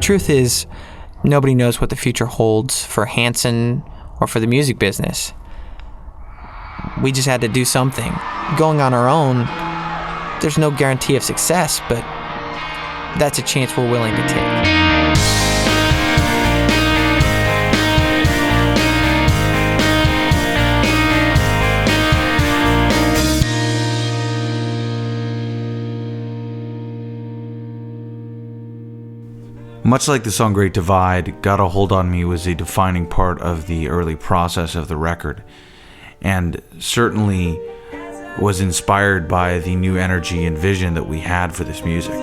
truth is, nobody knows what the future holds for Hanson or for the music business. We just had to do something. Going on our own, there's no guarantee of success, but that's a chance we're willing to take. Much like the song Great Divide, Got a Hold on Me was a defining part of the early process of the record, and certainly was inspired by the new energy and vision that we had for this music.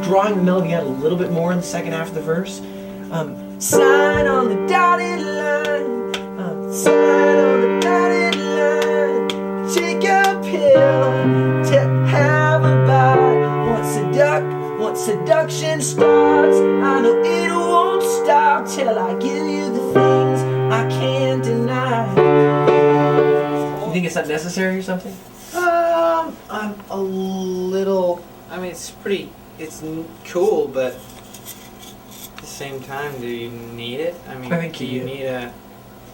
Drawing the melody out a little bit more in the second half of the verse. Sign on the dotted line. Sign on the dotted line. Take a pill to have a bite. Once seduction starts, I know it won't stop till I give you the things I can't deny. You think it's not necessary or something? I'm a little. I mean, it's cool, but at the same time, do you need it? I mean, I think do you need a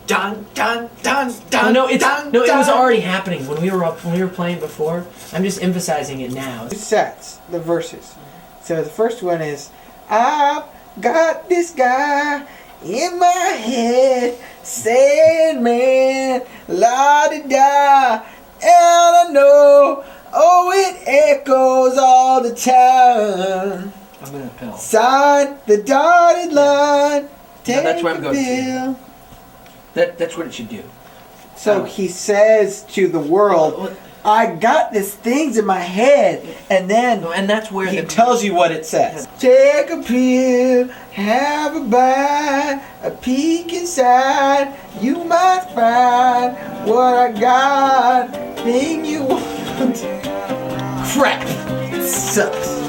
dun. It was already happening when we were playing before. I'm just emphasizing it now. It sets the verses. So the first one is, I've got this guy in my head saying, man, la-di-da, and I know. Oh, it echoes all the time. I'm gonna pill. Sign the dotted line. Take that's where I'm going to. That's what it should do. So he says to the world, I got these things in my head, and then and that's where he tells you what it says. Take a pill, have a bite, a peek inside. You might find what I got. Thing you want. Crap. It sucks.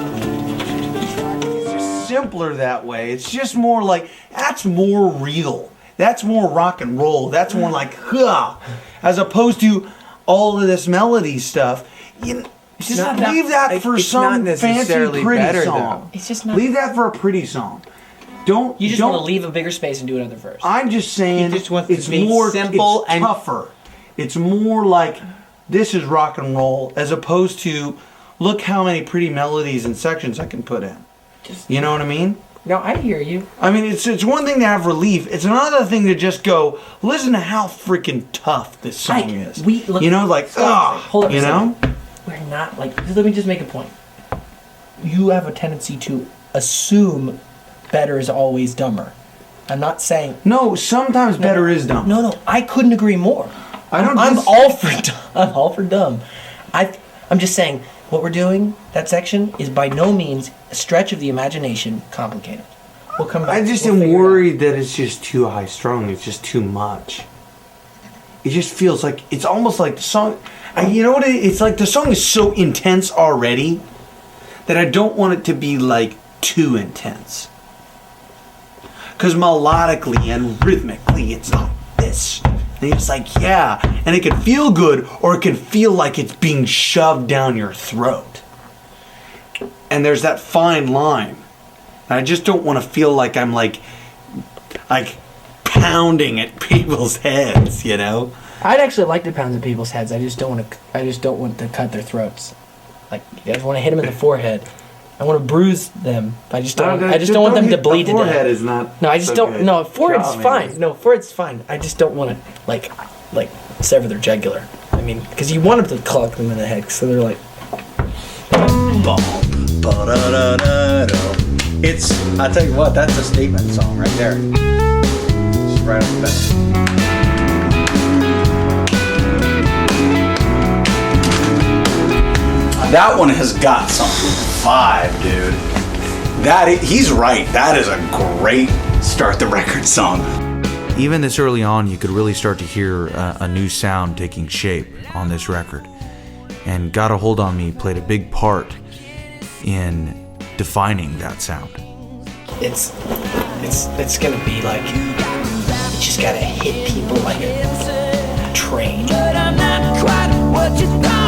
It's just simpler that way. It's just more like, that's more real. That's more rock and roll. That's more like, huh. As opposed to all of this melody stuff. Leave that for some fancy pretty song. It's just not. Leave that for a pretty song. You just want to leave a bigger space and do another verse. I'm just saying, He just wants it's to be more simple it's and tougher. It's more like, this is rock and roll, as opposed to, look how many pretty melodies and sections I can put in. You know what I mean? No, I hear you. I mean, it's one thing to have relief. It's another thing to just go, listen to how freaking tough this song is. Hold up you know? We're not like, let me just make a point. You have a tendency to assume better is always dumber. I'm not saying... No, sometimes better is dumb. No, I couldn't agree more. I'm all for dumb. I'm just saying, what we're doing, that section, is by no means a stretch of the imagination complicated. We'll come back. I just am worried that it's just too high strung. It's just too much. It just feels like, it's almost like the song, you know what it's like, the song is so intense already that I don't want it to be like too intense. Because melodically and rhythmically, it's like this. And it's like, yeah. And it can feel good, or it can feel like it's being shoved down your throat. And there's that fine line. And I just don't want to feel like I'm like pounding at people's heads, you know? I'd actually like to pound at people's heads. I just don't want to cut their throats. Like, I just want to hit them in the forehead. I want to bruise them. I just don't want them to bleed to death. Forehead is not. No, I just so don't. good. No, forehead's fine. No, forehead's fine. I just don't want to like sever their jugular. I mean, because you want them to clog them in the head, so they're like. It's, I tell you what, that's a statement song right there. Just right off the bat. That one has got some vibe, dude. He's right. That is a great start the record song. Even this early on, you could really start to hear a new sound taking shape on this record. And Got a Hold on Me played a big part in defining that sound. It's gonna be like, you just gotta hit people like a train. But I'm not quite what you thought.